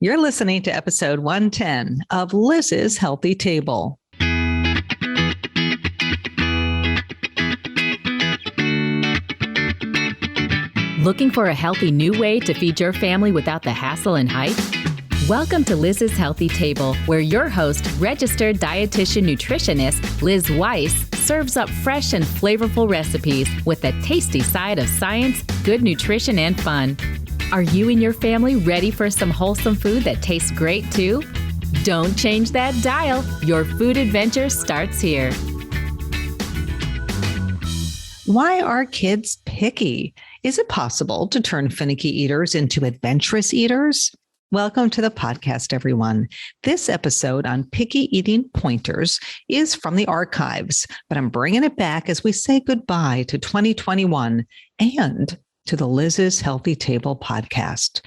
You're listening to episode 110 of Liz's Healthy Table. Looking for a healthy new way to feed your family without the hassle and hype? Welcome to Liz's Healthy Table, where your host, registered dietitian nutritionist Liz Weiss, serves up fresh and flavorful recipes with a tasty side of science, good nutrition, and fun. Are you and your family ready for some wholesome food that tastes great too? Don't change that dial. Your food adventure starts here. Why are kids picky? Is it possible to turn finicky eaters into adventurous eaters? Welcome to the podcast, everyone. This episode on picky eating pointers is from the archives, but I'm bringing it back as we say goodbye to 2021 and to the Liz's Healthy Table podcast.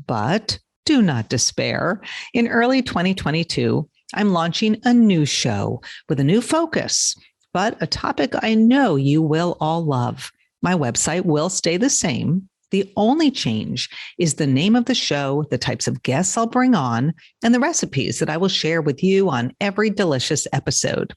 But do not despair. In early 2022, I'm launching a new show with a new focus, but a topic I know you will all love. My website will stay the same. The only change is the name of the show, the types of guests I'll bring on, and the recipes that I will share with you on every delicious episode.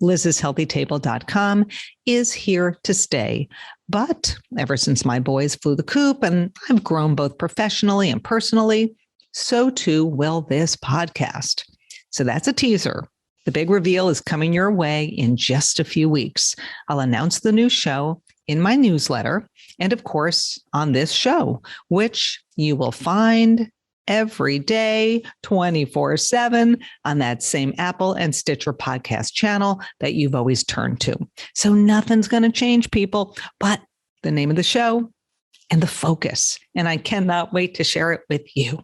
Liz'sHealthyTable.com is here to stay. But ever since my boys flew the coop and I've grown both professionally and personally, so too will this podcast. So that's a teaser. The big reveal is coming your way in just a few weeks. I'll announce the new show in my newsletter and, of course, on this show, which you will find every day, 24/7 on that same Apple and Stitcher podcast channel that you've always turned to. So nothing's going to change, people, but the name of the show and the focus. And I cannot wait to share it with you.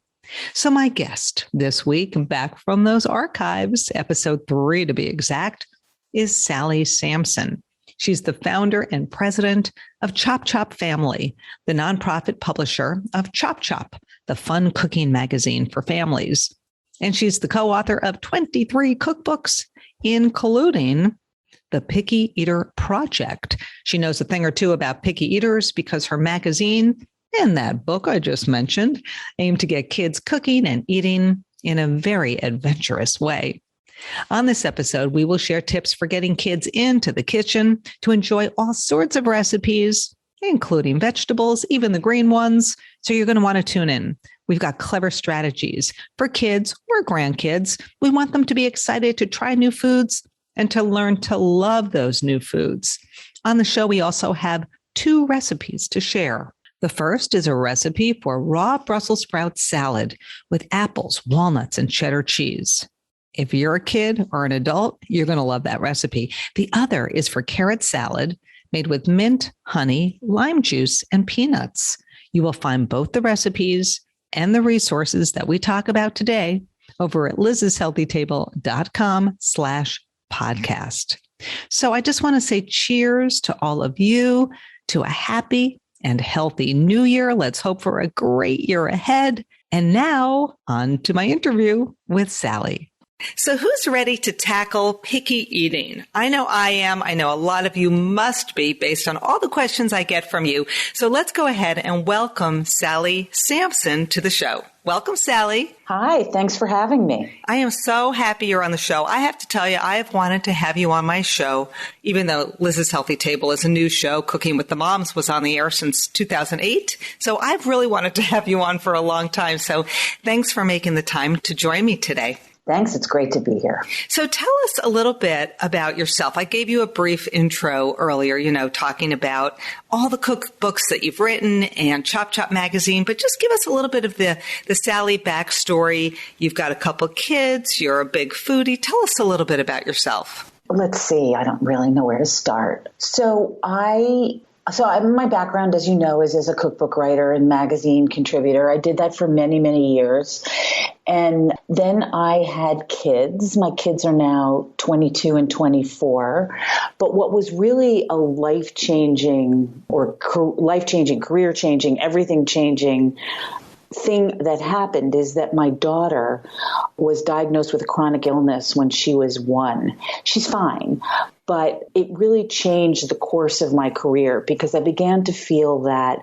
So my guest this week, back from those archives, episode 3 to be exact, is Sally Sampson. She's the founder and president of Chop Chop Family, the nonprofit publisher of Chop Chop, the fun cooking magazine for families. And she's the co-author of 23 cookbooks, including The Picky Eater Project. She knows a thing or two about picky eaters because her magazine and that book I just mentioned aim to get kids cooking and eating in a very adventurous way. On this episode, we will share tips for getting kids into the kitchen to enjoy all sorts of recipes, including vegetables, even the green ones. So you're going to want to tune in. We've got clever strategies for kids or grandkids. We want them to be excited to try new foods and to learn to love those new foods. On the show, we also have 2 recipes to share. The first is a recipe for raw Brussels sprout salad with apples, walnuts, and cheddar cheese. If you're a kid or an adult, you're going to love that recipe. The other is for carrot salad made with mint, honey, lime juice, and peanuts. You will find both the recipes and the resources that we talk about today over at Liz'sHealthyTable.com/podcast. So I just want to say cheers to all of you, to a happy and healthy new year. Let's hope for a great year ahead. And now on to my interview with Sally. So who's ready to tackle picky eating? I know I am. I know a lot of you must be based on all the questions I get from you. So let's go ahead and welcome Sally Sampson to the show. Welcome, Sally. Hi, thanks for having me. I am so happy you're on the show. I have to tell you, I have wanted to have you on my show, even though Liz's Healthy Table is a new show. Cooking with the Moms was on the air since 2008. So I've really wanted to have you on for a long time. So thanks for making the time to join me today. Thanks. It's great to be here. So tell us a little bit about yourself. I gave you a brief intro earlier, talking about all the cookbooks that you've written and Chop Chop magazine, but just give us a little bit of the Sally backstory. You've got a couple kids. You're a big foodie. Tell us a little bit about yourself. Let's see. I don't really know where to start. So my background, as you know, is as a cookbook writer and magazine contributor. I did that for many, many years. And then I had kids. My kids are now 22 and 24. But what was really a life-changing, career-changing, everything-changing thing that happened is that my daughter was diagnosed with a chronic illness when she was 1. She's fine, but it really changed the course of my career because I began to feel that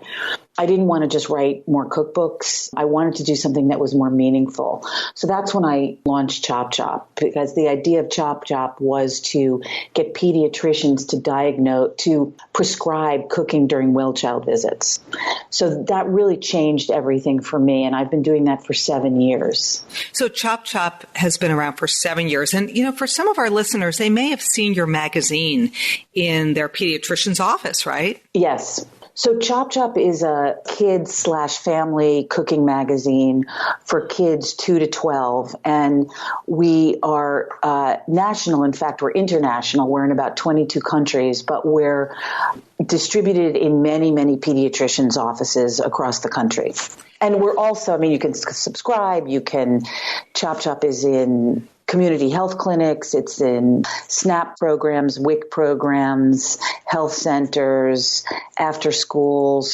I didn't want to just write more cookbooks. I wanted to do something that was more meaningful. So that's when I launched Chop Chop, because the idea of Chop Chop was to get pediatricians to prescribe cooking during well-child visits. So that really changed everything for me. And I've been doing that for 7 years. So Chop Chop has been around for 7 years. And, for some of our listeners, they may have seen your magazine in their pediatrician's office, right? Yes. So Chop Chop is a kids/family cooking magazine for kids 2 to 12. And we are national. In fact, we're international. We're in about 22 countries, but we're distributed in many, many pediatricians' offices across the country. And we're also, you can subscribe. Chop Chop is in community health clinics. It's in SNAP programs, WIC programs, health centers, after schools.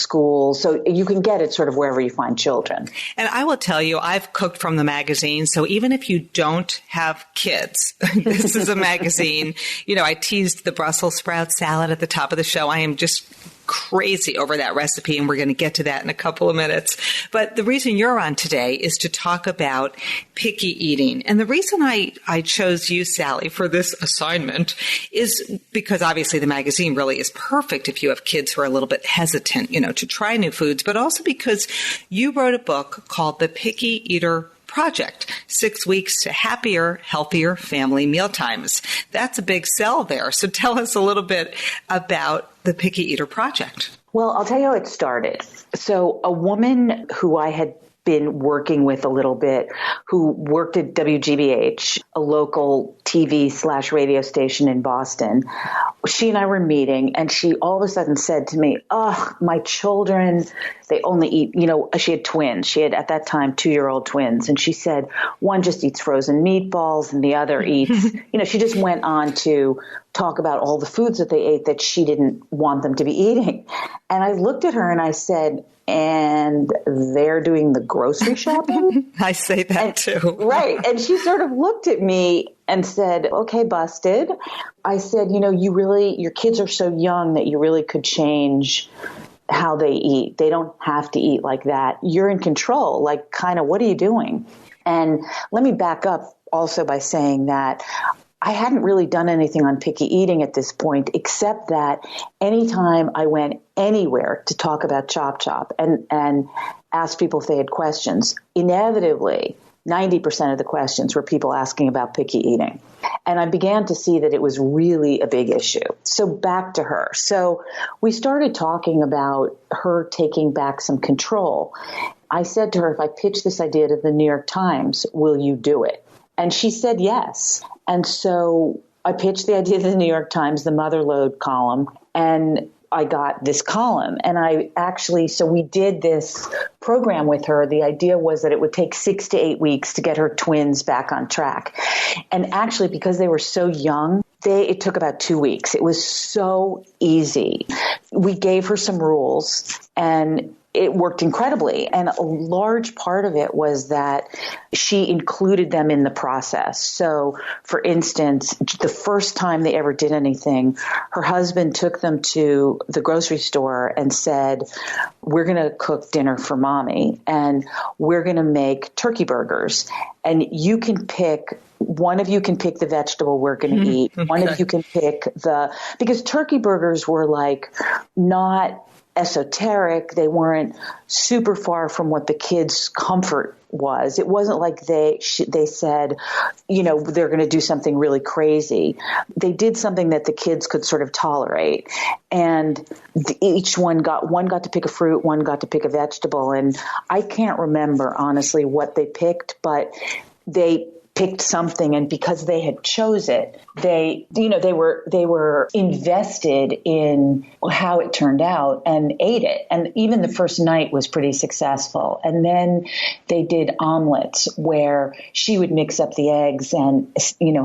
So you can get it sort of wherever you find children. And I will tell you, I've cooked from the magazine. So even if you don't have kids, this is a magazine. I teased the Brussels sprout salad at the top of the show. I am just crazy over that recipe, and we're going to get to that in a couple of minutes. But the reason you're on today is to talk about picky eating. And the reason I chose you, Sally, for this assignment is because obviously the magazine really is perfect if you have kids who are a little bit hesitant, to try new foods, but also because you wrote a book called The Picky Eater Project, 6 weeks to happier, healthier family mealtimes. That's a big sell there. So tell us a little bit about the Picky Eater Project. Well, I'll tell you how it started. So a woman who I had been working with a little bit, who worked at WGBH, a local TV/radio station in Boston. She and I were meeting, and she all of a sudden said to me, my children, they only eat, she had twins. She had at that time 2-year-old twins. And she said, one just eats frozen meatballs and the other eats, she just went on to talk about all the foods that they ate that she didn't want them to be eating. And I looked at her and I said, and they're doing the grocery shopping? I say that too. Right. And she sort of looked at me and said, okay, busted. I said, your kids are so young that you really could change how they eat. They don't have to eat like that. You're in control. Like, kind of, what are you doing? And let me back up also by saying that I hadn't really done anything on picky eating at this point, except that anytime I went anywhere to talk about Chop Chop and asked people if they had questions, inevitably 90% of the questions were people asking about picky eating. And I began to see that it was really a big issue. So back to her. So we started talking about her taking back some control. I said to her, if I pitch this idea to the New York Times, will you do it? And she said yes. And so I pitched the idea to the New York Times, the Motherlode column, and I got this column. And so we did this program with her. The idea was that it would take 6 to 8 weeks to get her twins back on track. And actually, because they were so young, it took about 2 weeks. It was so easy. We gave her some rules, and it worked incredibly. And a large part of it was that she included them in the process. So, for instance, the first time they ever did anything, her husband took them to the grocery store and said, we're going to cook dinner for mommy, and we're going to make turkey burgers. And one of you can pick the vegetable we're going to eat. One of you can pick because turkey burgers were not esoteric. They weren't super far from what the kids' comfort was. It wasn't like they said, they're going to do something really crazy. They did something that the kids could sort of tolerate. And each one got to pick a fruit, one got to pick a vegetable. And I can't remember honestly what they picked, but they picked something, and because they had chose it, they were invested in how it turned out and ate it. And even the first night was pretty successful. And then they did omelets where she would mix up the eggs and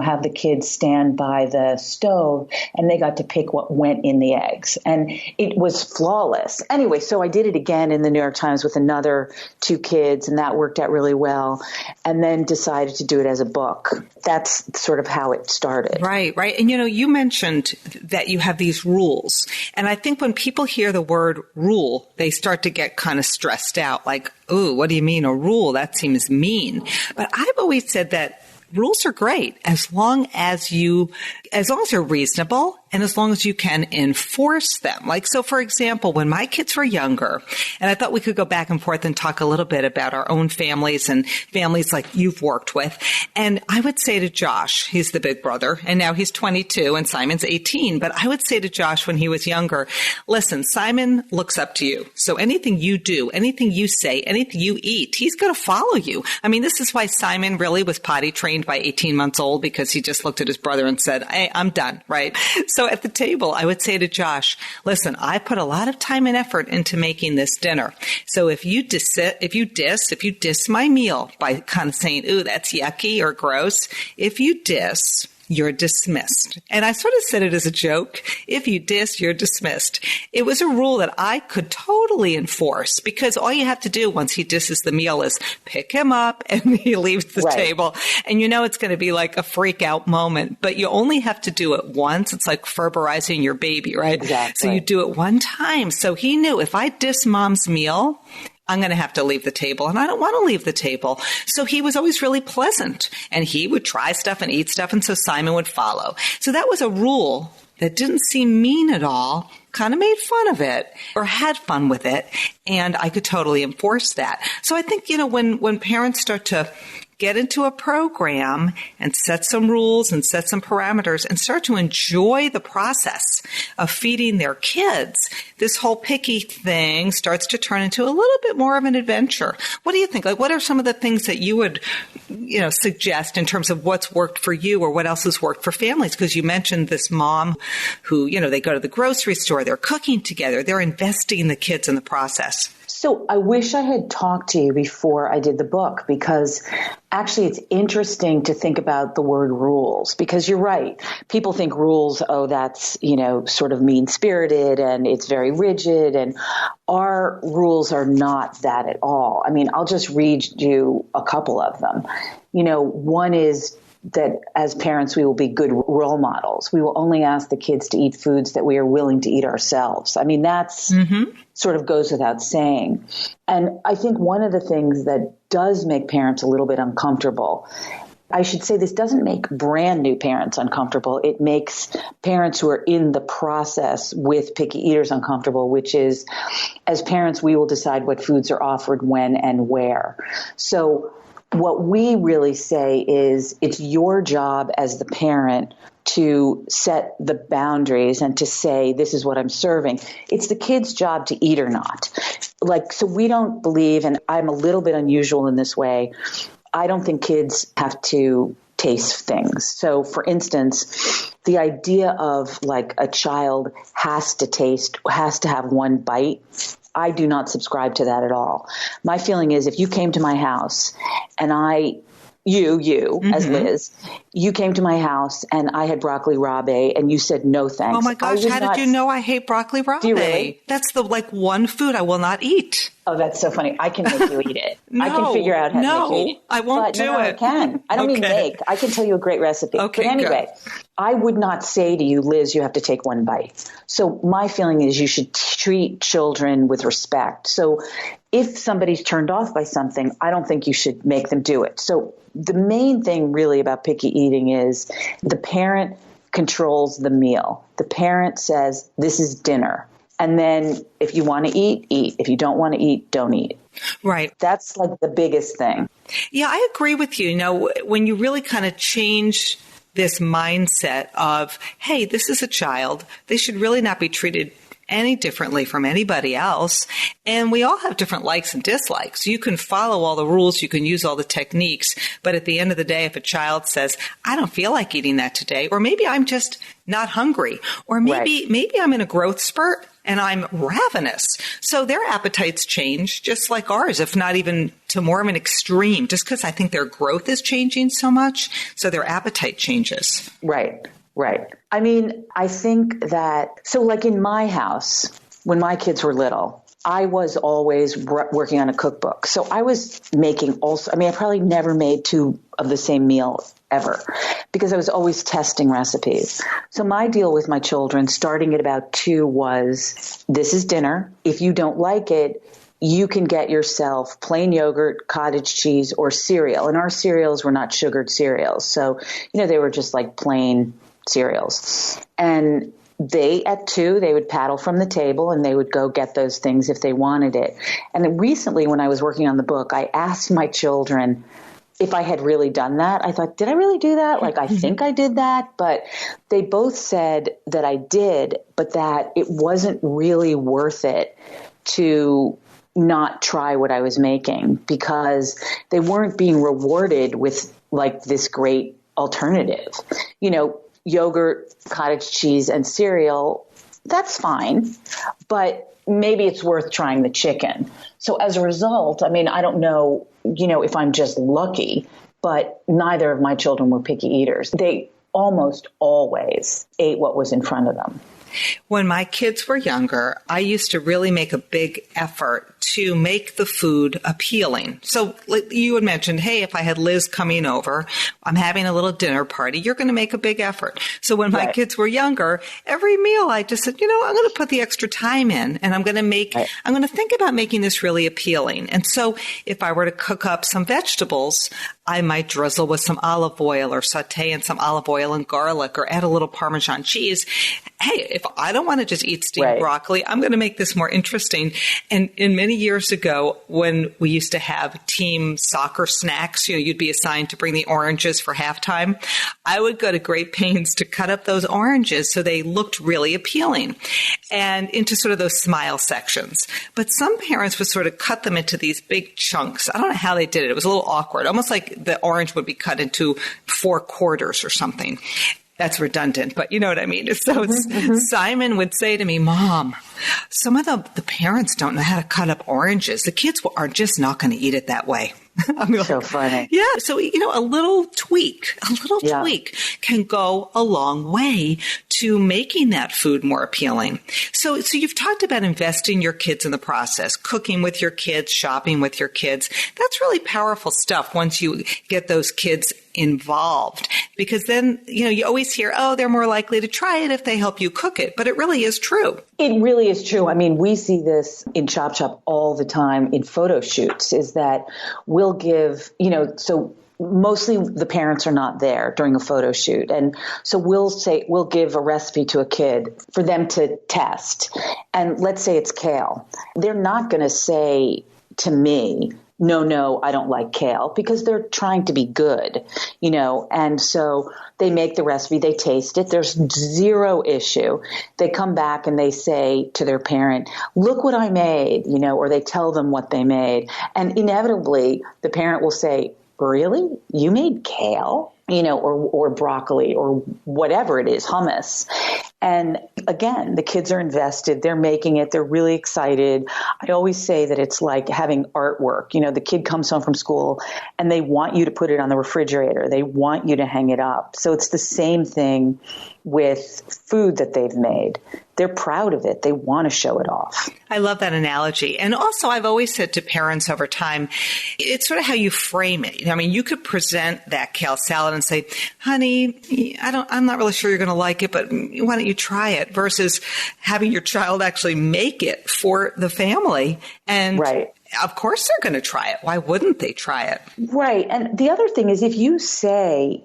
have the kids stand by the stove, and they got to pick what went in the eggs, and it was flawless. Anyway, so I did it again in the New York Times with another 2 kids, and that worked out really well. And then decided to do it as a a book. That's sort of how it started. Right. And you mentioned that you have these rules. And I think when people hear the word rule, they start to get kind of stressed out. Like, ooh, what do you mean a rule? That seems mean. But I've always said that rules are great as long as they're reasonable and as long as you can enforce them. Like, so for example, when my kids were younger, and I thought we could go back and forth and talk a little bit about our own families and families like you've worked with. And I would say to Josh, he's the big brother, and now he's 22 and Simon's 18. But I would say to Josh when he was younger, listen, Simon looks up to you. So anything you do, anything you say, anything you eat, he's going to follow you. I mean, this is why Simon really was potty trained by 18 months old, because he just looked at his brother and said, hey, I'm done, right? So at the table, I would say to Josh, listen, I put a lot of time and effort into making this dinner. So if you diss my meal by kind of saying, ooh, that's yucky or gross, if you diss, you're dismissed. And I sort of said it as a joke. If you diss, you're dismissed. It was a rule that I could totally enforce, because all you have to do once he disses the meal is pick him up and he leaves the table. And it's going to be like a freak out moment, but you only have to do it once. It's like Ferberizing your baby, right? Exactly. So you do it one time. So he knew if I diss mom's meal, I'm going to have to leave the table, and I don't want to leave the table. So he was always really pleasant, and he would try stuff and eat stuff, and so Simon would follow. So that was a rule that didn't seem mean at all, kind of made fun of it or had fun with it, and I could totally enforce that. So I think, when parents start to get into a program and set some rules and set some parameters and start to enjoy the process of feeding their kids, this whole picky thing starts to turn into a little bit more of an adventure. What do you think? Like, what are some of the things that you would, suggest in terms of what's worked for you or what else has worked for families? Because you mentioned this mom who, they go to the grocery store, they're cooking together, they're investing the kids in the process. So I wish I had talked to you before I did the book, because actually it's interesting to think about the word rules, because you're right. People think rules, that's, sort of mean-spirited and it's very rigid, and our rules are not that at all. I mean, I'll just read you a couple of them. One is that as parents, we will be good role models. We will only ask the kids to eat foods that we are willing to eat ourselves. I mean, that's sort of goes without saying. And I think one of the things that does make parents a little bit uncomfortable, I should say this doesn't make brand new parents uncomfortable. It makes parents who are in the process with picky eaters uncomfortable, which is, as parents, we will decide what foods are offered when and where. So what we really say is it's your job as the parent to set the boundaries and to say, this is what I'm serving. It's the kid's job to eat or not. So we don't believe, and I'm a little bit unusual in this way, I don't think kids have to taste things. So for instance, the idea of like a child has to have one bite, I do not subscribe to that at all. My feeling is if you came to my house and you as Liz, you came to my house and I had broccoli rabe and you said no thanks. Oh my gosh, how did you know I hate broccoli rabe? Do you really? That's the one food I will not eat. Oh, that's so funny. I can make you eat it. I can figure out how to make you eat it. I won't do it. I can. I don't mean make. I can tell you a great recipe. Okay, but anyway, good. I would not say to you, Liz, you have to take one bite. So my feeling is you should treat children with respect. So if somebody's turned off by something, I don't think you should make them do it. So the main thing really about picky eating is the parent controls the meal. The parent says, this is dinner. And then if you want to eat, eat. If you don't want to eat, don't eat. Right. That's like the biggest thing. Yeah, I agree with you. When you really kind of change this mindset of, hey, this is a child, they should really not be treated any differently from anybody else. And we all have different likes and dislikes. You can follow all the rules, you can use all the techniques, but at the end of the day, if a child says, I don't feel like eating that today, or maybe I'm just not hungry, or maybe I'm in a growth spurt and I'm ravenous. So their appetites change just like ours, if not even to more of an extreme, just because I think their growth is changing so much. So their appetite changes. Right. I mean, I think that, so like in my house, when my kids were little, I was always working on a cookbook. So I was making I probably never made two of the same meal ever because I was always testing recipes. So my deal with my children starting at about 2 was, this is dinner. If you don't like it, you can get yourself plain yogurt, cottage cheese, or cereal. And our cereals were not sugared cereals. So, they were just like plain cereals. And at 2, they would paddle from the table and they would go get those things if they wanted it. And then recently when I was working on the book, I asked my children if I had really done that. I thought, did I really do that? Like, I think I did that. But they both said that I did, but that it wasn't really worth it to not try what I was making because they weren't being rewarded with like this great alternative. Yogurt, cottage cheese, and cereal, that's fine, but maybe it's worth trying the chicken. So as a result, I don't know, if I'm just lucky, but neither of my children were picky eaters. They almost always ate what was in front of them. When my kids were younger, I used to really make a big effort to make the food appealing. So like you had mentioned, hey, if I had Liz coming over, I'm having a little dinner party, you're going to make a big effort. So when my kids were younger, every meal I just said, I'm going to put the extra time in and I'm going to think about making this really appealing. And so if I were to cook up some vegetables, I might drizzle with some olive oil or saute in some olive oil and garlic or add a little Parmesan cheese. Hey, if I don't want to just eat steamed broccoli, I'm going to make this more interesting. And many years ago, when we used to have team soccer snacks, you'd be assigned to bring the oranges for halftime. I would go to great pains to cut up those oranges so they looked really appealing and into sort of those smile sections. But some parents would sort of cut them into these big chunks. I don't know how they did it. It was a little awkward, almost like the orange would be cut into 4 quarters or something. That's redundant, but you know what I mean. So Simon would say to me, Mom, some of the parents don't know how to cut up oranges. The kids are just not going to eat it that way. So funny. Yeah. So, a little tweak can go a long way to making that food more appealing. So you've talked about investing your kids in the process, cooking with your kids, shopping with your kids. That's really powerful stuff once you get those kids involved, because then, you always hear, oh, they're more likely to try it if they help you cook it. But it really is true. It really is true. We see this in Chop Shop all the time in photo shoots, is that we'll give, so mostly the parents are not there during a photo shoot. And so we'll give a recipe to a kid for them to test. And let's say it's kale. They're not going to say to me, no, I don't like kale, because they're trying to be good, and so they make the recipe, they taste it. There's zero issue. They come back and they say to their parent, look what I made, or they tell them what they made. And inevitably the parent will say, really? You made kale? Or broccoli or whatever it is, hummus. And again, the kids are invested. They're making it. They're really excited. I always say that it's like having artwork. The kid comes home from school and they want you to put it on the refrigerator. They want you to hang it up. So it's the same thing with food that they've made. They're proud of it. They want to show it off. I love that analogy. And also, I've always said to parents over time, it's sort of how you frame it. You could present that kale salad and say, honey, I'm not really sure you're going to like it, but why don't you try it? Versus having your child actually make it for the family. And of course they're going to try it. Why wouldn't they try it? Right. And the other thing is, if you say,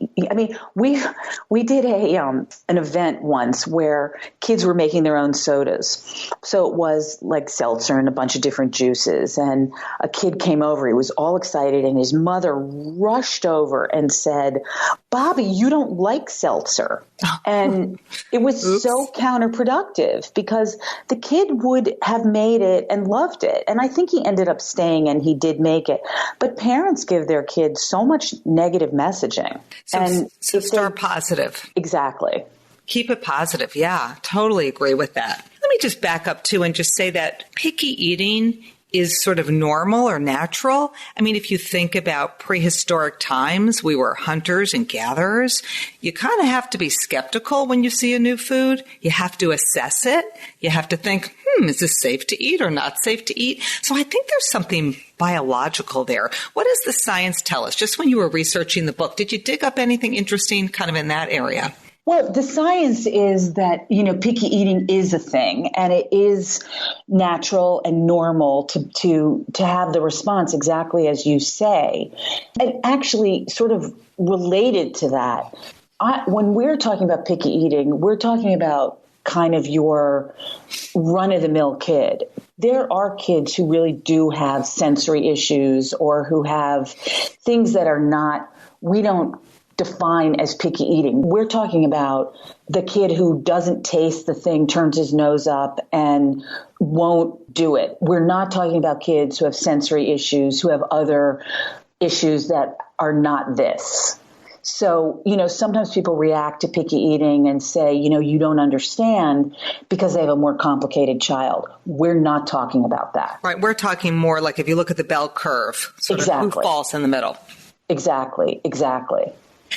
we did an event once where kids were making their own sodas. So it was like seltzer and a bunch of different juices. And a kid came over. He was all excited. And his mother rushed over and said, Bobby, you don't like seltzer. And it was so counterproductive, because the kid would have made it and loved it. And I think he ended up staying and he did make it. But parents give their kids so much negative messaging. So start positive. Exactly. Keep it positive. Yeah, totally agree with that. Let me just back up too and just say that picky eating is sort of normal or natural. If you think about prehistoric times, we were hunters and gatherers. You kind of have to be skeptical when you see a new food. You have to assess it. You have to think, is this safe to eat or not safe to eat? So I think there's something biological there. What does the science tell us? Just when you were researching the book, did you dig up anything interesting kind of in that area? Well, the science is that, picky eating is a thing, and it is natural and normal to have the response exactly as you say. And actually sort of related to that, when we're talking about picky eating, we're talking about kind of your run-of-the-mill kid. There are kids who really do have sensory issues or who have things that are not, we don't define as picky eating. We're talking about the kid who doesn't taste the thing, turns his nose up, and won't do it. We're not talking about kids who have sensory issues, who have other issues that are not this. So, sometimes people react to picky eating and say, you don't understand because they have a more complicated child. We're not talking about that. Right. We're talking more like if you look at the bell curve, sort of who falls in the middle. Exactly.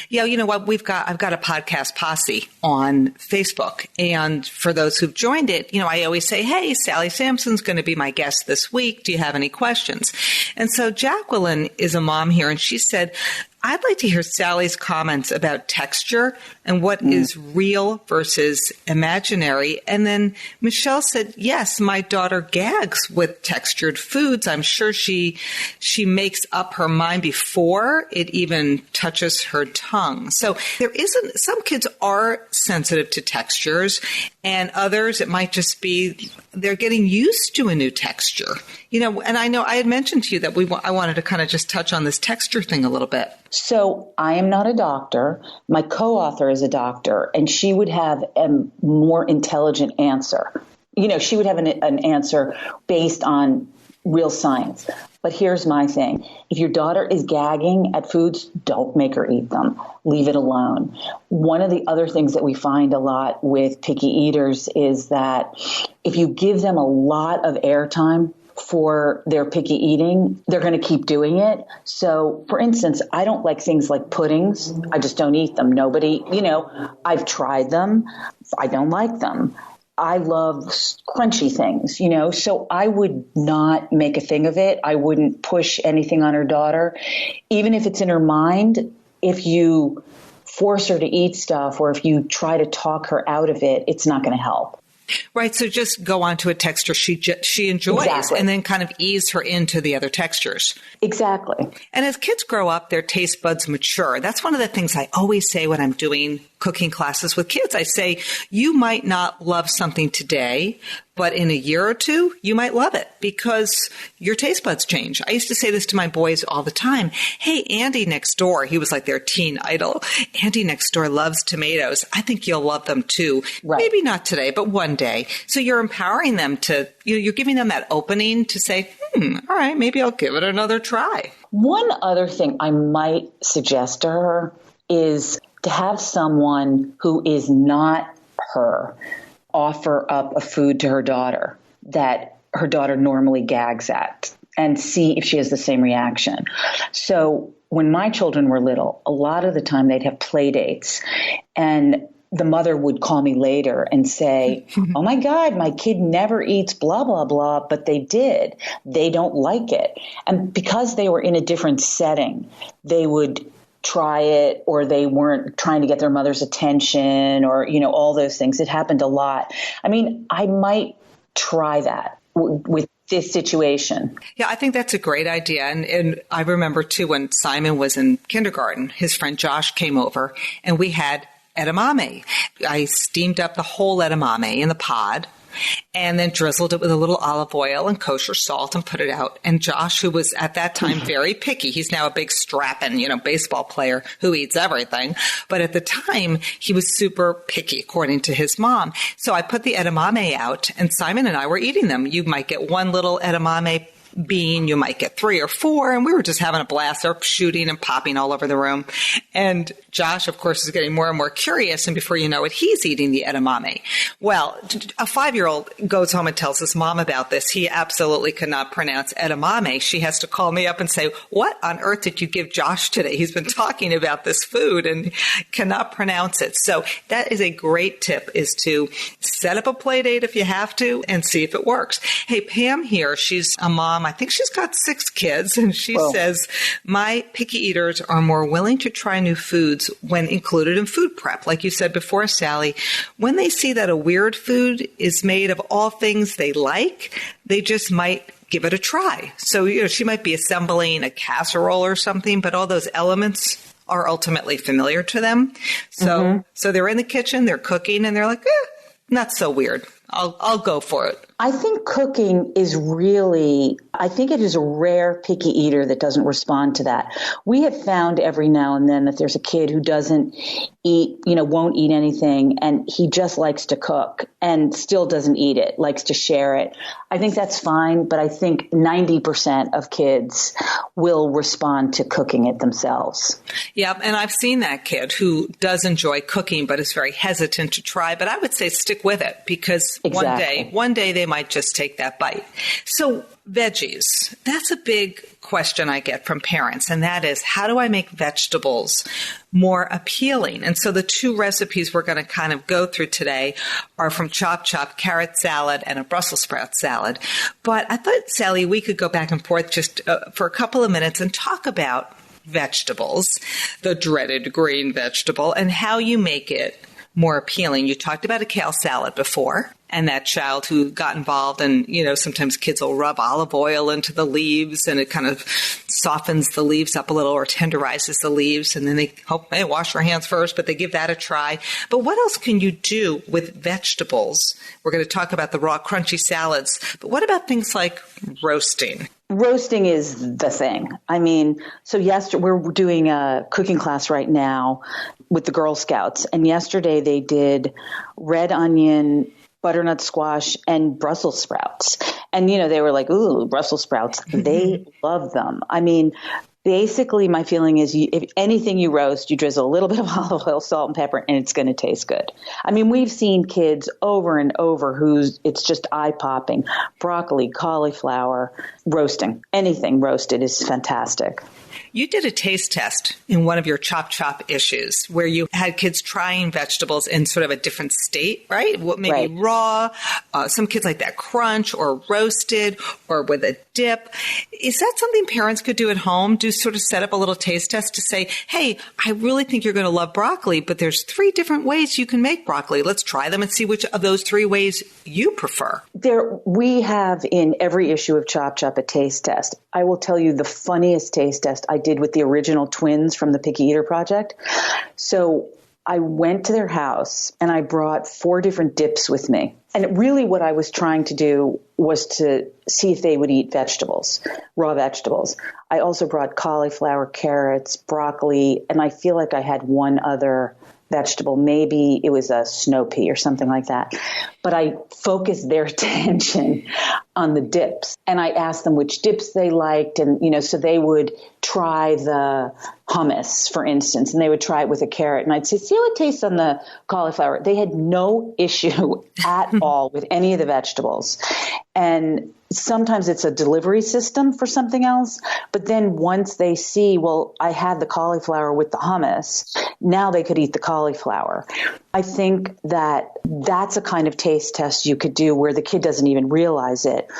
Yeah, you know what? I've got a podcast posse on Facebook. And for those who've joined it, I always say, hey, Sally Sampson's going to be my guest this week. Do you have any questions? And so Jacqueline is a mom here, and she said, I'd like to hear Sally's comments about texture and what is real versus imaginary. And then Michelle said, yes, my daughter gags with textured foods. I'm sure she makes up her mind before it even touches her tongue. So some kids are sensitive to textures, and others, it might just be they're getting used to a new texture. And I know I had mentioned to you that I wanted to kind of just touch on this texture thing a little bit. So I am not a doctor. My co-author is a doctor, and she would have a more intelligent answer. She would have an answer based on real science. But here's my thing. If your daughter is gagging at foods, don't make her eat them. Leave it alone. One of the other things that we find a lot with picky eaters is that if you give them a lot of airtime for their picky eating, they're going to keep doing it. So, for instance, I don't like things like puddings. I just don't eat them. Nobody, I've tried them. I don't like them. I love crunchy things, so I would not make a thing of it. I wouldn't push anything on her daughter, even if it's in her mind. If you force her to eat stuff or if you try to talk her out of it, it's not going to help. Right. So just go on to a texture she enjoys. Exactly. And then kind of ease her into the other textures. Exactly. And as kids grow up, their taste buds mature. That's one of the things I always say when I'm doing cooking classes with kids. I say, you might not love something today, but in a year or two, you might love it because your taste buds change. I used to say this to my boys all the time. Hey, Andy next door, he was like their teen idol. Andy next door loves tomatoes. I think you'll love them too. Right. Maybe not today, but one day. So you're empowering them to, you're giving them that opening to say, all right, maybe I'll give it another try. One other thing I might suggest to her is to have someone who is not her offer up a food to her daughter that her daughter normally gags at and see if she has the same reaction. So when my children were little, a lot of the time they'd have play dates, and the mother would call me later and say, oh my God, my kid never eats blah, blah, blah, but they did. They don't like it. And because they were in a different setting, they would try it, or they weren't trying to get their mother's attention, or, all those things. It happened a lot. I mean, I might try that with this situation. Yeah, I think that's a great idea. And I remember too, when Simon was in kindergarten, his friend Josh came over and we had edamame. I steamed up the whole edamame in the pod and then drizzled it with a little olive oil and kosher salt and put it out. And Josh, who was at that time very picky, he's now a big strapping, baseball player who eats everything. But at the time, he was super picky, according to his mom. So I put the edamame out, and Simon and I were eating them. You might get one little edamame bean, you might get 3 or 4. And we were just having a blast. They're shooting and popping all over the room. And Josh, of course, is getting more and more curious. And before you know it, he's eating the edamame. Well, a 5-year-old goes home and tells his mom about this. He absolutely cannot pronounce edamame. She has to call me up and say, what on earth did you give Josh today? He's been talking about this food and cannot pronounce it. So that is a great tip, is to set up a play date if you have to and see if it works. Hey, Pam here, she's a mom. I think she's got 6 kids. And she says, my picky eaters are more willing to try new foods when included in food prep. Like you said before, Sally, when they see that a weird food is made of all things they like, they just might give it a try. So, she might be assembling a casserole or something, but all those elements are ultimately familiar to them. So, so they're in the kitchen, they're cooking, and they're like, not so weird. I'll go for it. I think cooking is really, I think it is a rare picky eater that doesn't respond to that. We have found every now and then that there's a kid who doesn't eat, won't eat anything, and he just likes to cook and still doesn't eat it, likes to share it. I think that's fine, but I think 90% of kids will respond to cooking it themselves. Yeah, and I've seen that kid who does enjoy cooking but is very hesitant to try. But I would say stick with it, because one day they might just take that bite. So veggies, that's a big question I get from parents, and that is, how do I make vegetables more appealing? And so the 2 recipes we're going to kind of go through today are from Chop Chop carrot salad and a Brussels sprout salad. But I thought, Sally, we could go back and forth just for a couple of minutes and talk about vegetables, the dreaded green vegetable, and how you make it more appealing. You talked about a kale salad before, and that child who got involved, and, sometimes kids will rub olive oil into the leaves and it kind of softens the leaves up a little or tenderizes the leaves. And then they wash their hands first, but they give that a try. But what else can you do with vegetables? We're going to talk about the raw crunchy salads, but what about things like roasting? Roasting is the thing. I mean, so yesterday we're doing a cooking class right now with the Girl Scouts, and yesterday they did red onion, butternut squash, and Brussels sprouts. And, they were like, ooh, Brussels sprouts. They love them. I mean, basically my feeling is if anything you roast, you drizzle a little bit of olive oil, salt, and pepper, and it's going to taste good. I mean, we've seen kids over and over it's just eye-popping. Broccoli, cauliflower, roasting. Anything roasted is fantastic. You did a taste test in one of your Chop Chop issues where you had kids trying vegetables in sort of a different state, right? Maybe raw, some kids like that crunch, or roasted, or with a dip. Is that something parents could do at home? Do sort of set up a little taste test to say, hey, I really think you're going to love broccoli, but there's 3 different ways you can make broccoli. Let's try them and see which of those 3 ways you prefer. We have in every issue of Chop Chop a taste test. I will tell you the funniest taste test I did with the original twins from the Picky Eater Project. So I went to their house and I brought 4 different dips with me. And really what I was trying to do was to see if they would eat vegetables, raw vegetables. I also brought cauliflower, carrots, broccoli, and I feel like I had one other vegetable. Maybe it was a snow pea or something like that. But I focused their attention on the dips. And I asked them which dips they liked. And, so they would try the hummus, for instance, and they would try it with a carrot. And I'd say, see how it tastes on the cauliflower. They had no issue at all with any of the vegetables. And sometimes it's a delivery system for something else. But then once they see, well, I had the cauliflower with the hummus, now they could eat the cauliflower. I think that that's a kind of taste test you could do where the kid doesn't even realize it.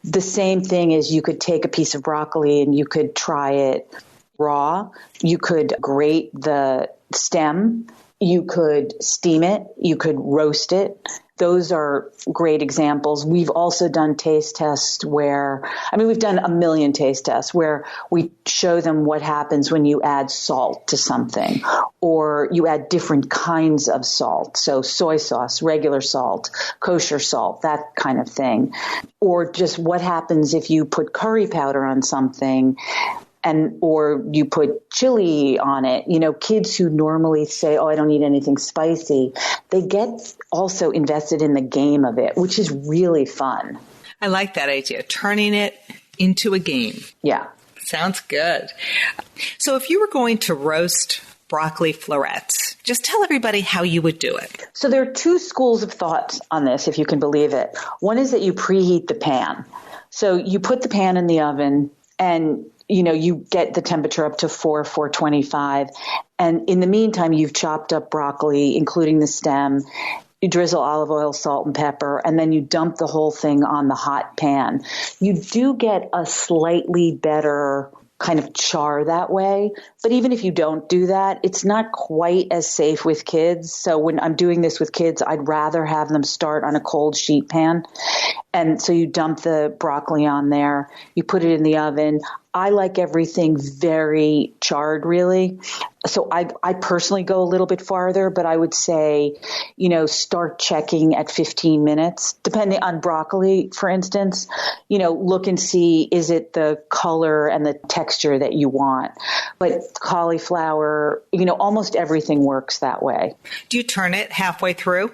The same thing is you could take a piece of broccoli and you could try it raw. You could grate the stem. You could steam it. You could roast it. Those are great examples. We've also done taste tests we've done a million taste tests where we show them what happens when you add salt to something, or you add different kinds of salt. So soy sauce, regular salt, kosher salt, that kind of thing. Or just what happens if you put curry powder on something or you put chili on it. Kids who normally say, oh, I don't eat anything spicy, they get also invested in the game of it, which is really fun. I like that idea, turning it into a game. Yeah. Sounds good. So if you were going to roast broccoli florets, just tell everybody how you would do it. So there are two schools of thought on this, if you can believe it. One is that you preheat the pan. So you put the pan in the oven and you get the temperature up to 425. And in the meantime, you've chopped up broccoli, including the stem. You drizzle olive oil, salt, and pepper, and then you dump the whole thing on the hot pan. You do get a slightly better kind of char that way. But even if you don't do that, it's not quite as safe with kids. So when I'm doing this with kids, I'd rather have them start on a cold sheet pan. And so you dump the broccoli on there, you put it in the oven. I like everything very charred, really. So I personally go a little bit farther, but I would say, start checking at 15 minutes, depending on broccoli, for instance, look and see, is it the color and the texture that you want? But cauliflower, almost everything works that way. Do you turn it halfway through?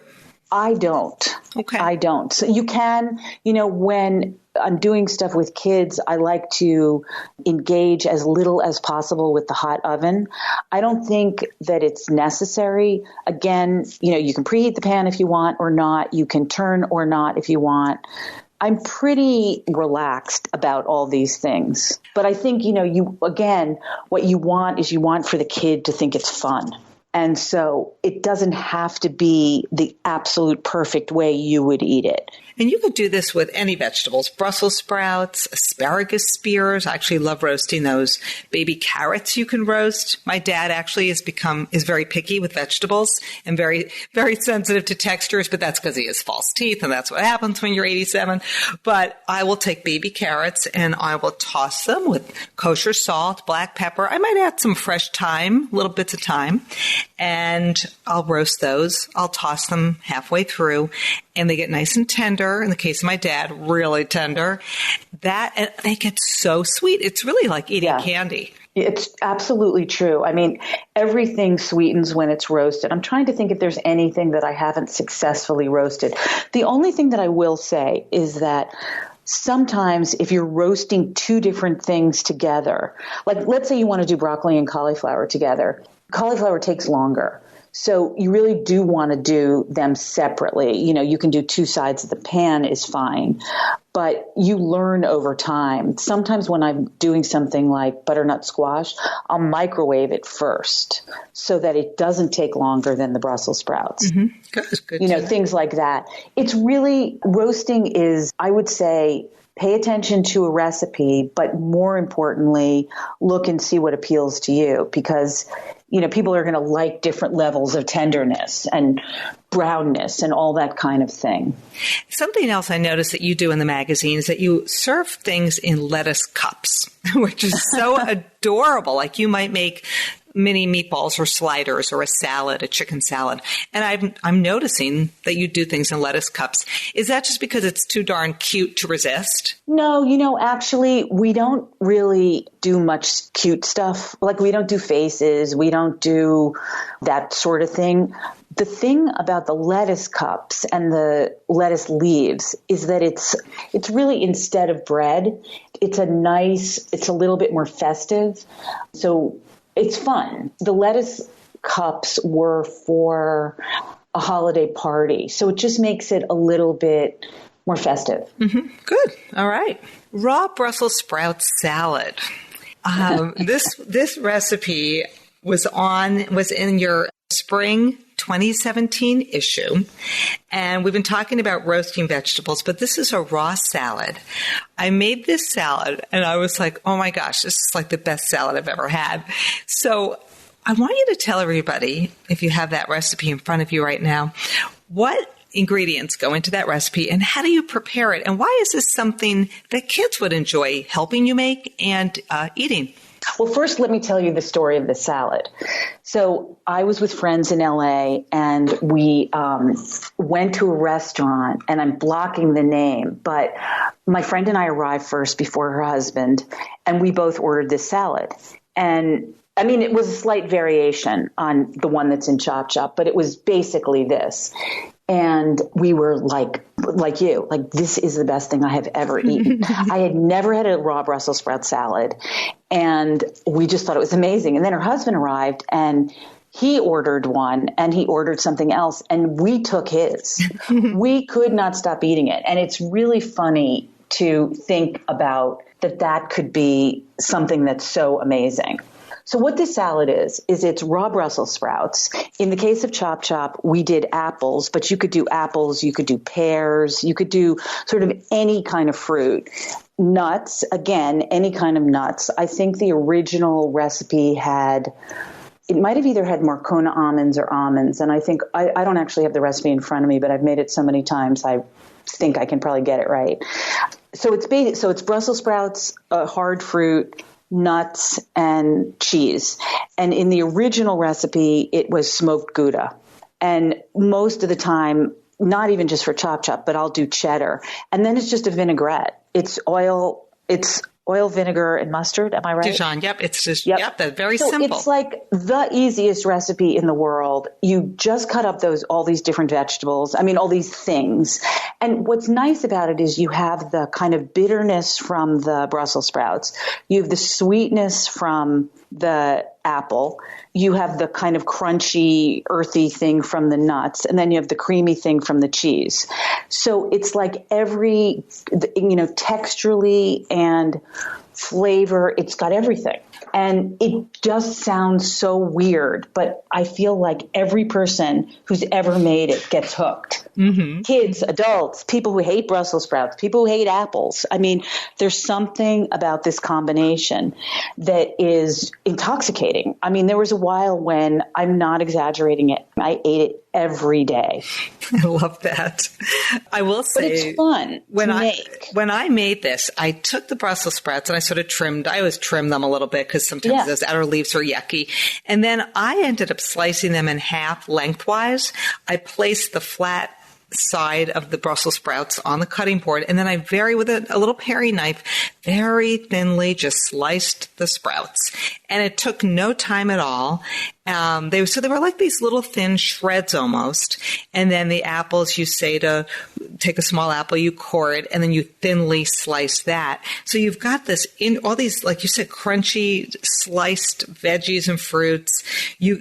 I don't. Okay. I don't. So you can, when I'm doing stuff with kids, I like to engage as little as possible with the hot oven. I don't think that it's necessary. Again, you can preheat the pan if you want or not. You can turn or not if you want. I'm pretty relaxed about all these things. But I think, what you want for the kid to think it's fun. And so it doesn't have to be the absolute perfect way you would eat it. And you could do this with any vegetables, Brussels sprouts, asparagus spears. I actually love roasting those. Baby carrots you can roast. My dad actually is very picky with vegetables and very, very sensitive to textures, but that's because he has false teeth and that's what happens when you're 87. But I will take baby carrots and I will toss them with kosher salt, black pepper. I might add some fresh thyme, little bits of thyme, and I'll roast those. I'll toss them halfway through and they get nice and tender. In the case of my dad, really tender. And they get so sweet. It's really like eating candy. It's absolutely true. I mean, everything sweetens when it's roasted. I'm trying to think if there's anything that I haven't successfully roasted. The only thing that I will say is that sometimes if you're roasting two different things together, like let's say you want to do broccoli and cauliflower together, cauliflower takes longer. So you really do want to do them separately. You can do two sides of the pan is fine, but you learn over time. Sometimes when I'm doing something like butternut squash, I'll microwave it first so that it doesn't take longer than the Brussels sprouts. Mm-hmm. Good. Things like that. It's really, roasting is, I would say, pay attention to a recipe, but more importantly, look and see what appeals to you because people are going to like different levels of tenderness and brownness and all that kind of thing. Something else I noticed that you do in the magazine is that you serve things in lettuce cups, which is so adorable. Like you might make mini meatballs or sliders or a salad, a chicken salad. And I'm noticing that you do things in lettuce cups. Is that just because it's too darn cute to resist? No, actually, we don't really do much cute stuff. Like we don't do faces. We don't do that sort of thing. The thing about the lettuce cups and the lettuce leaves is that it's really, instead of bread, it's a little bit more festive. So it's fun. The lettuce cups were for a holiday party. So it just makes it a little bit more festive. Mm-hmm. Good. All right. Raw Brussels sprout salad. This recipe was in your spring 2017 issue. And we've been talking about roasting vegetables, but this is a raw salad. I made this salad and I was like, oh my gosh, this is like the best salad I've ever had. So I want you to tell everybody, if you have that recipe in front of you right now, what ingredients go into that recipe and how do you prepare it? And why is this something that kids would enjoy helping you make and eating? Well, first, let me tell you the story of the salad. So I was with friends in LA and we went to a restaurant, and I'm blocking the name, but my friend and I arrived first before her husband, and we both ordered this salad. And I mean, it was a slight variation on the one that's in Chop Chop, but it was basically this. And we were like you, like, this is the best thing I have ever eaten. I had never had a raw Brussels sprout salad, and we just thought it was amazing. And then her husband arrived, and he ordered one, and he ordered something else, and we took his. We could not stop eating it. And it's really funny to think about that could be something that's so amazing. So what this salad is it's raw Brussels sprouts. In the case of Chop Chop, we did apples, but you could do apples, you could do pears, you could do sort of any kind of fruit. Nuts, again, any kind of nuts. I think the original recipe it might have either had Marcona almonds or almonds. And I think, I don't actually have the recipe in front of me, but I've made it so many times, I think I can probably get it right. So it's Brussels sprouts, hard fruit, nuts, and cheese. And in the original recipe, it was smoked Gouda. And most of the time, not even just for Chop Chop, but I'll do cheddar. And then it's just a vinaigrette. It's oil, vinegar, and mustard. Am I right? Dijon. Yep. It's just, that's very simple. It's like the easiest recipe in the world. You just cut up all these different vegetables. I mean, all these things. And what's nice about it is you have the kind of bitterness from the Brussels sprouts. You have the sweetness from the apple. You have the kind of crunchy, earthy thing from the nuts. And then you have the creamy thing from the cheese. So it's like texturally and flavor, it's got everything. And it just sounds so weird, but I feel like every person who's ever made it gets hooked. Mm-hmm. Kids, adults, people who hate Brussels sprouts, people who hate apples. I mean, there's something about this combination that is intoxicating. I mean, there was a while when, I'm not exaggerating it, I ate it every day. I love that. I will say, but it's fun to make. When I made this, I took the Brussels sprouts and I sort of I always trim them a little bit because sometimes those outer leaves are yucky. And then I ended up slicing them in half lengthwise. I placed the flat side of the Brussels sprouts on the cutting board. And then I with a little paring knife, very thinly just sliced the sprouts. And it took no time at all. They were like these little thin shreds almost. And then the apples, you say to take a small apple, you core it, and then you thinly slice that. So you've got all these, like you said, crunchy sliced veggies and fruits.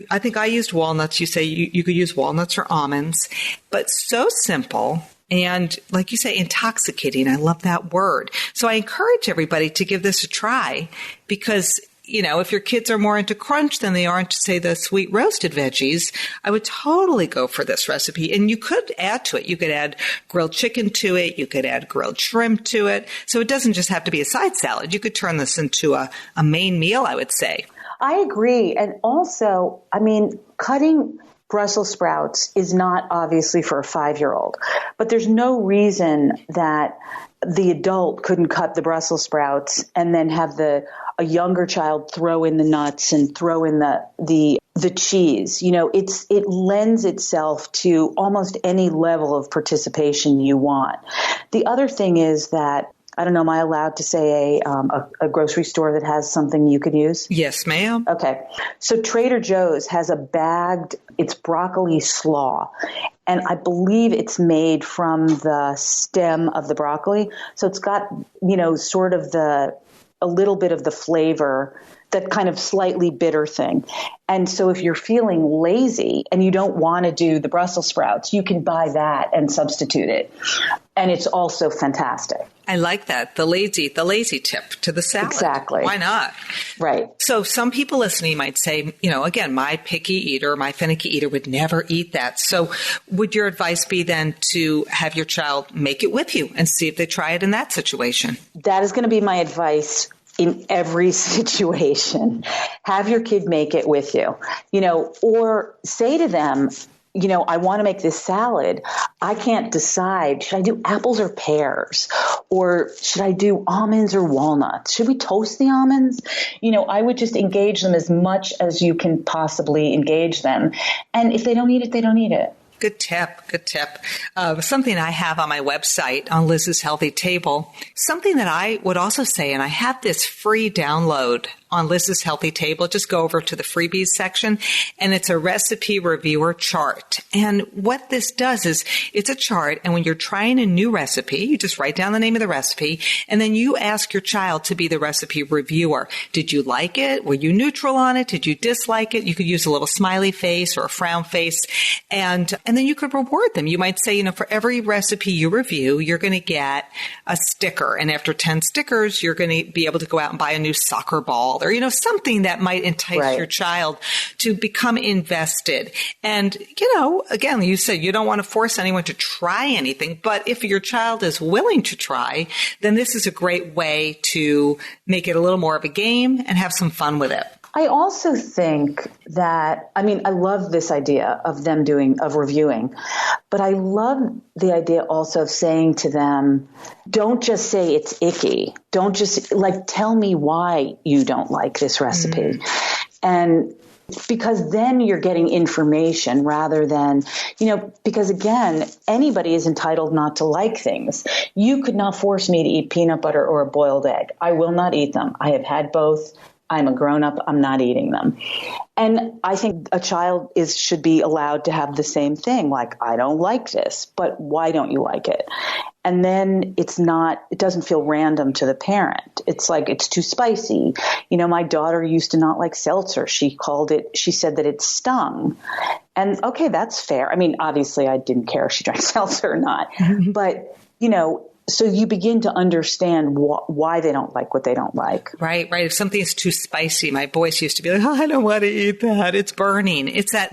I think I used walnuts. You say you could use walnuts or almonds, but so simple. And like you say, intoxicating. I love that word. So I encourage everybody to give this a try because, if your kids are more into crunch than they are into, say, the sweet roasted veggies, I would totally go for this recipe. And you could add to it. You could add grilled chicken to it. You could add grilled shrimp to it. So it doesn't just have to be a side salad. You could turn this into a main meal, I would say. I agree. And also, I mean, cutting Brussels sprouts is not obviously for a 5-year-old, but there's no reason that the adult couldn't cut the Brussels sprouts and then have a younger child throw in the nuts and throw in the cheese. It lends itself to almost any level of participation you want. The other thing is that, I don't know, am I allowed to say a grocery store that has something you could use? Yes, ma'am. Okay. So Trader Joe's has it's broccoli slaw. And I believe it's made from the stem of the broccoli. So it's got, sort of a little bit of the flavor, that kind of slightly bitter thing. And so if you're feeling lazy and you don't want to do the Brussels sprouts, you can buy that and substitute it. And it's also fantastic. I like that. The lazy tip to the salad. Exactly. Why not? Right. So some people listening might say, again, my picky eater, my finicky eater would never eat that. So would your advice be then to have your child make it with you and see if they try it in that situation? That is going to be my advice in every situation. Have your kid make it with you, or say to them, I want to make this salad. I can't decide. Should I do apples or pears? Or should I do almonds or walnuts? Should we toast the almonds? I would just engage them as much as you can possibly engage them. And if they don't eat it, they don't eat it. Good tip. Something I have on my website on Liz's Healthy Table, something that I would also say, and I have this free download on Liz's Healthy Table. Just go over to the freebies section, and it's a recipe reviewer chart. And what this does is it's a chart, and when you're trying a new recipe, you just write down the name of the recipe, and then you ask your child to be the recipe reviewer. Did you like it? Were you neutral on it? Did you dislike it? You could use a little smiley face or a frown face, and then you could reward them. You might say, for every recipe you review, you're going to get a sticker, and after 10 stickers, you're going to be able to go out and buy a new soccer ball or, something that might entice your child to become invested. And, again, you said you don't want to force anyone to try anything, but if your child is willing to try, then this is a great way to make it a little more of a game and have some fun with it. I also think that, I love this idea of them reviewing, but I love the idea also of saying to them, don't just say it's icky. Don't just tell me why you don't like this recipe. And because then you're getting information rather than, because again, anybody is entitled not to like things. You could not force me to eat peanut butter or a boiled egg. I will not eat them. I have had both. I'm a grown-up. I'm not eating them. And I think a child should be allowed to have the same thing. I don't like this, but why don't you like it? And then it doesn't feel random to the parent. It's it's too spicy. My daughter used to not like seltzer. She said that it stung. And okay, that's fair. Obviously I didn't care if she drank seltzer or not, but so you begin to understand why they don't like what they don't like. Right. If something is too spicy, my boys used to be like, I don't want to eat that. It's burning. It's that,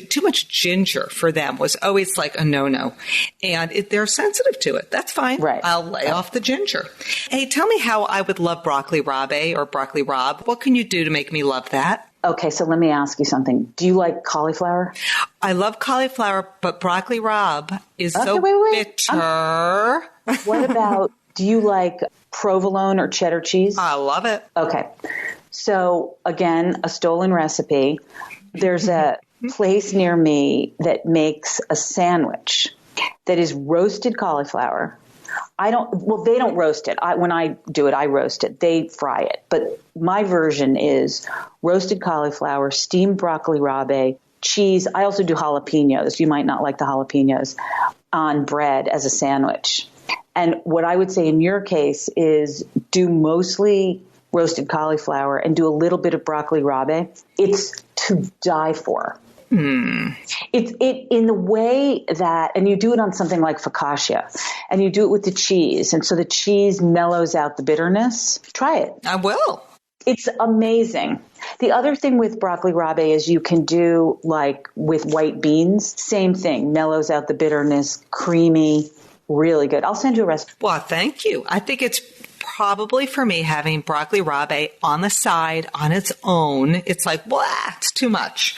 too much ginger for them was always a no-no. And they're sensitive to it. That's fine. Right. I'll lay off the ginger. Hey, tell me how I would love broccoli rabe or broccoli rabe. What can you do to make me love that? Okay, so let me ask you something. Do you like cauliflower? I love cauliflower, but broccoli rabe is bitter. What about, do you like provolone or cheddar cheese? I love it. Okay. So again, a stolen recipe. There's a place near me that makes a sandwich that is roasted cauliflower. They don't roast it. When I do it, I roast it. They fry it. But my version is roasted cauliflower, steamed broccoli rabe, cheese. I also do jalapenos. You might not like the jalapenos on bread as a sandwich. And what I would say in your case is do mostly roasted cauliflower and do a little bit of broccoli rabe. It's to die for. It's in the way that, and you do it on something like focaccia, and you do it with the cheese, and so the cheese mellows out the bitterness. Try it. I will. It's amazing. The other thing with broccoli rabe is you can do with white beans, same thing, mellows out the bitterness, creamy, really good. I'll send you a recipe. Well, thank you. I think it's probably for me having broccoli rabe on the side on its own. It's it's too much.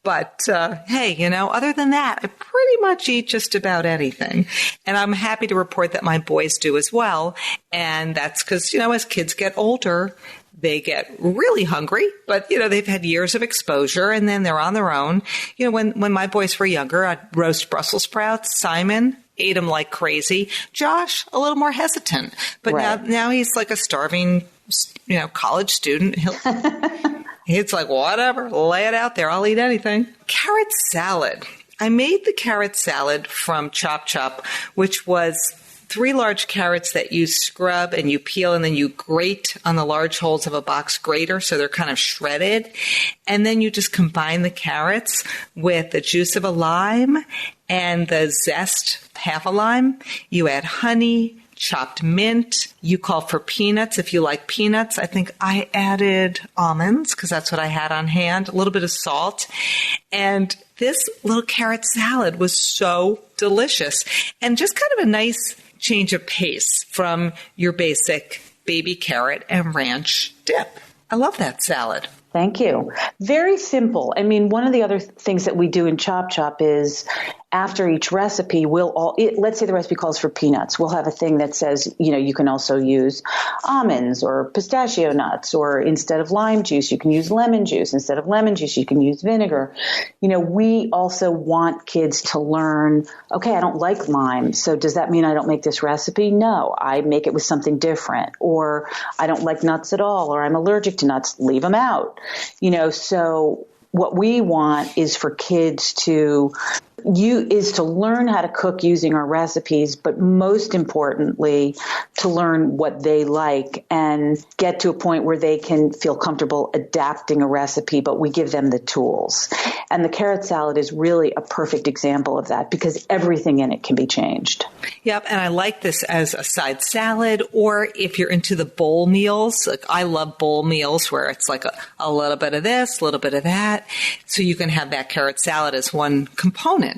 But hey, other than that, I pretty much eat just about anything. And I'm happy to report that my boys do as well. And that's because, as kids get older, they get really hungry, but, they've had years of exposure and then they're on their own. When my boys were younger, I'd roast Brussels sprouts. Simon ate them like crazy. Josh, a little more hesitant, but now he's like a starving, college student. It's whatever, lay it out there. I'll eat anything. Carrot salad. I made the carrot salad from Chop Chop, which was 3 large carrots that you scrub and you peel and then you grate on the large holes of a box grater so they're kind of shredded. And then you just combine the carrots with the juice of a lime and the zest, half a lime. You add honey, chopped mint. You call for peanuts if you like peanuts. I think I added almonds because that's what I had on hand, a little bit of salt. And this little carrot salad was so delicious and just kind of a nice change of pace from your basic baby carrot and ranch dip. I love that salad. Thank you. Very simple. One of the other things that we do in Chop Chop is, after each recipe, let's say the recipe calls for peanuts. We'll have a thing that says, you can also use almonds or pistachio nuts, or instead of lime juice, you can use lemon juice. Instead of lemon juice, you can use vinegar. We also want kids to learn, okay, I don't like lime. So does that mean I don't make this recipe? No, I make it with something different. Or I don't like nuts at all, or I'm allergic to nuts. Leave them out. So what we want is for kids to learn how to cook using our recipes, but most importantly, to learn what they like and get to a point where they can feel comfortable adapting a recipe, but we give them the tools. And the carrot salad is really a perfect example of that because everything in it can be changed. Yep. And I like this as a side salad, or if you're into the bowl meals, like I love bowl meals where it's like a little bit of this, a little bit of that. So you can have that carrot salad as one component.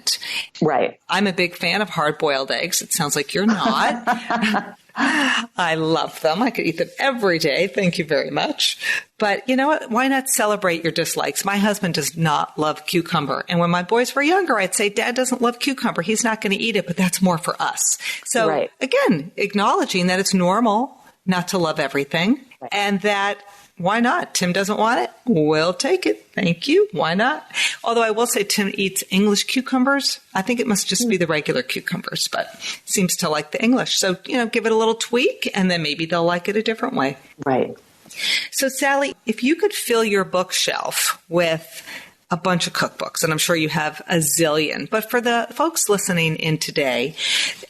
Right. I'm a big fan of hard-boiled eggs. It sounds like you're not. I love them. I could eat them every day. Thank you very much. But you know what? Why not celebrate your dislikes? My husband does not love cucumber. And when my boys were younger, I'd say, Dad doesn't love cucumber. He's not going to eat it, but that's more for us. So again, acknowledging that it's normal not to love everything and that why not? Tim doesn't want it. We'll take it. Thank you. Why not? Although I will say Tim eats English cucumbers. I think it must just be the regular cucumbers, but seems to like the English. So, give it a little tweak and then maybe they'll like it a different way. Right. So, Sally, if you could fill your bookshelf with a bunch of cookbooks, and I'm sure you have a zillion, but for the folks listening in today,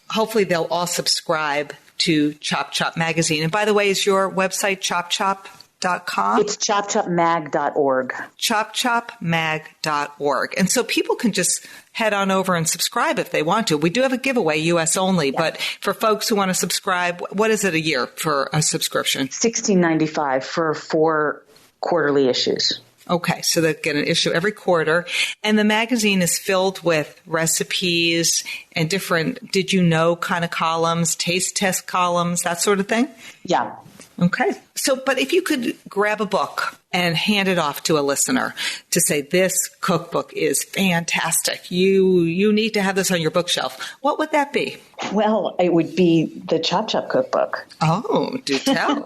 hopefully they'll all subscribe to Chop Chop Magazine. And by the way, is your website chopchop.com? It's chopchopmag.org. Chopchopmag.org. And so people can just head on over and subscribe if they want to. We do have a giveaway, U.S. only, but for folks who want to subscribe, what is it a year for a subscription? $16.95 for 4 quarterly issues. Okay, so they get an issue every quarter. And the magazine is filled with recipes and different did you know kind of columns, taste test columns, that sort of thing? Yeah. Okay. So, but if you could grab a book and hand it off to a listener to say, this cookbook is fantastic. You need to have this on your bookshelf. What would that be? Well, it would be the Chop Chop cookbook. Oh, do tell.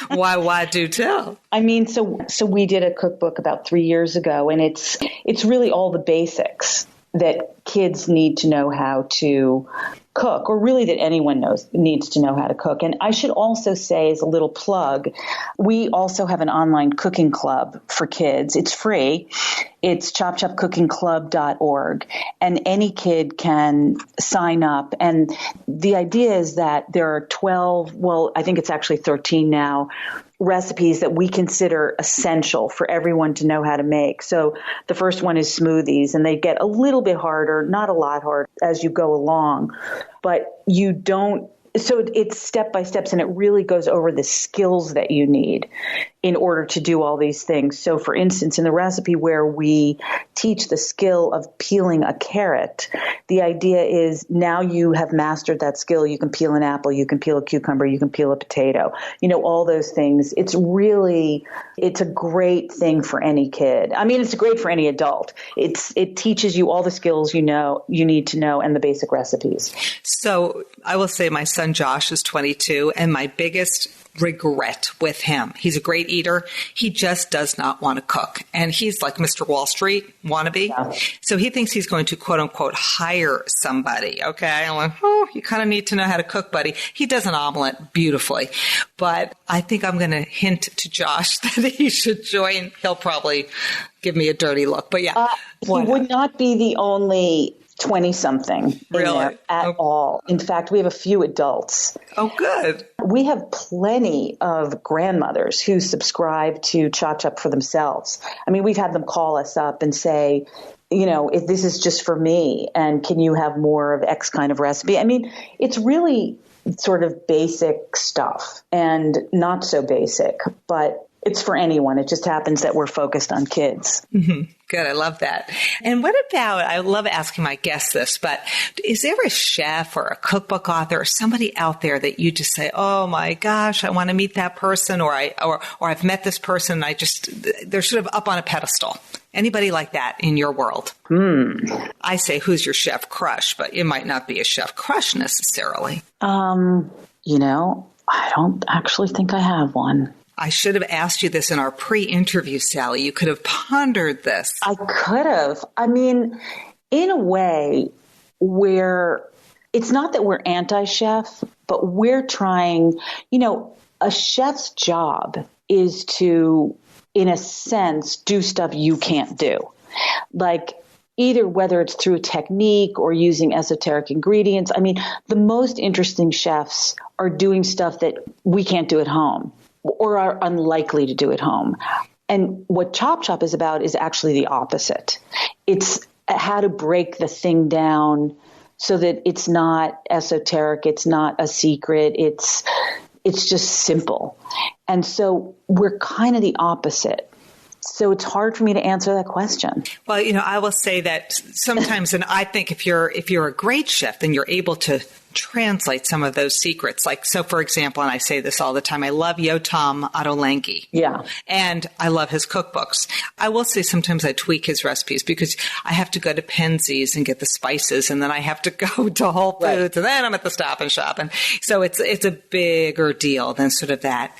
Why do tell? I mean, so we did a cookbook about 3 years ago, and it's really all the basics that kids need to know how to cook, or really that anyone needs to know how to cook. And I should also say, as a little plug, we also have an online cooking club for kids. It's free. It's chopchopcookingclub.org, and any kid can sign up. And the idea is that there are 12, well, I think it's actually 13 now, recipes that we consider essential for everyone to know how to make. So the first one is smoothies, and they get a little bit harder, not a lot harder as you go along, but so it's step by steps, and it really goes over the skills that you need in order to do all these things. So for instance, in the recipe where we teach the skill of peeling a carrot, the idea is now you have mastered that skill. You can peel an apple, you can peel a cucumber, you can peel a potato, all those things. It's a great thing for any kid. I mean, it's great for any adult. It teaches you all the skills you need to know, and the basic recipes. So I will say my son Josh is 22, and my biggest regret with him. He's a great eater. He just does not want to cook. And he's like Mr. Wall Street wannabe. Yeah. So he thinks he's going to, quote unquote, hire somebody. Okay. I'm like, you kind of need to know how to cook, buddy. He does an omelet beautifully. But I think I'm going to hint to Josh that he should join. He'll probably give me a dirty look. But yeah. He would not be the only 20-something really? At all. In fact, we have a few adults. Oh, good. We have plenty of grandmothers who subscribe to Chop Chop for themselves. I mean, we've had them call us up and say, if this is just for me, and can you have more of X kind of recipe? I mean, it's really sort of basic stuff and not so basic, but it's for anyone. It just happens that we're focused on kids. Mm-hmm. Good. I love that. And what about, I love asking my guests this, but is there a chef or a cookbook author or somebody out there that you just say, oh my gosh, I want to meet that person, or I've met this person, they're sort of up on a pedestal Anybody like that in your world? I say, who's your chef crush, but it might not be a chef crush necessarily. I don't actually think I have one. I should have asked you this in our pre-interview, Sally. You could have pondered this. I could have. I mean, in a way where it's not that we're anti-chef, but we're trying, a chef's job is to, in a sense, do stuff you can't do. Like either whether it's through technique or using esoteric ingredients. I mean, the most interesting chefs are doing stuff that we can't do at home or are unlikely to do at home. And what Chop Chop is about is actually the opposite. It's how to break the thing down so that it's not esoteric, it's not a secret, it's just simple. And so we're kind of the opposite. So it's hard for me to answer that question. Well, I will say that sometimes, and I think if you're a great chef, then you're able to translate some of those secrets. Like, so for example, and I say this all the time, I love Yotam Adolengi. Yeah. And I love his cookbooks. I will say sometimes I tweak his recipes because I have to go to Penzeys and get the spices, and then I have to go to Whole Foods, right. And then I'm at the Stop and Shop. And so it's a bigger deal than sort of that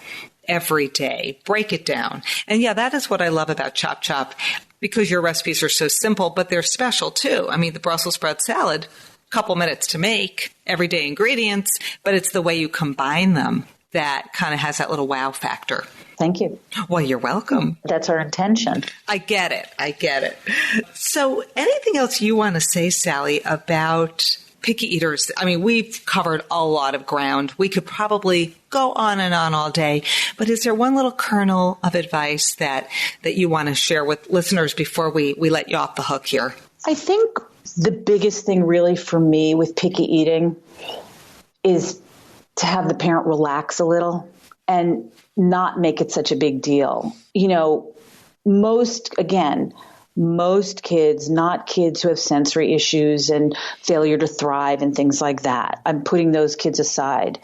every day. Break it down. And yeah, that is what I love about Chop Chop, because your recipes are so simple, but they're special too. I mean, the Brussels sprout salad, couple minutes to make, everyday ingredients, but it's the way you combine them that kind of has that little wow factor. Thank you. Well, you're welcome. That's our intention. I get it. So anything else you want to say, Sally, about picky eaters? I mean, we've covered a lot of ground. We could probably go on and on all day, but is there one little kernel of advice that you want to share with listeners before we let you off the hook here? I think the biggest thing really for me with picky eating is to have the parent relax a little and not make it such a big deal. Most kids, not kids who have sensory issues and failure to thrive and things like that. I'm putting those kids aside.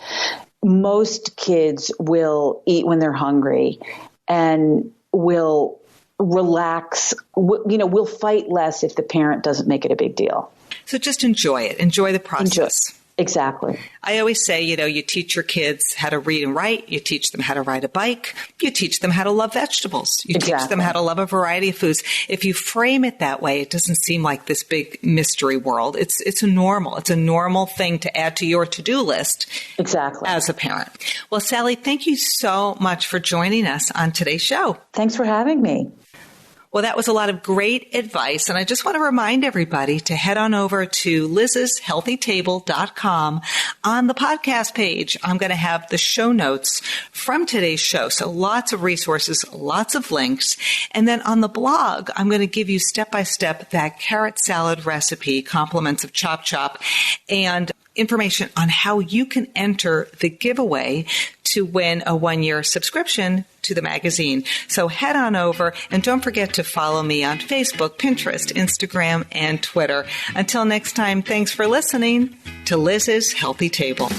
Most kids will eat when they're hungry and will relax, we'll fight less if the parent doesn't make it a big deal. So just enjoy it. Enjoy the process. Exactly. I always say, you teach your kids how to read and write. You teach them how to ride a bike. You teach them how to love vegetables. You teach them how to love a variety of foods. If you frame it that way, it doesn't seem like this big mystery world. It's a normal thing to add to your to-do list. Exactly. As a parent. Well, Sally, thank you so much for joining us on today's show. Thanks for having me. Well, that was a lot of great advice. And I just want to remind everybody to head on over to liz'shealthytable.com. On the podcast page, I'm going to have the show notes from today's show. So lots of resources, lots of links. And then on the blog, I'm going to give you step-by-step that carrot salad recipe, compliments of Chop Chop, and information on how you can enter the giveaway to win a 1-year subscription to the magazine. So head on over and don't forget to follow me on Facebook, Pinterest, Instagram, and Twitter. Until next time, thanks for listening to Liz's Healthy Table.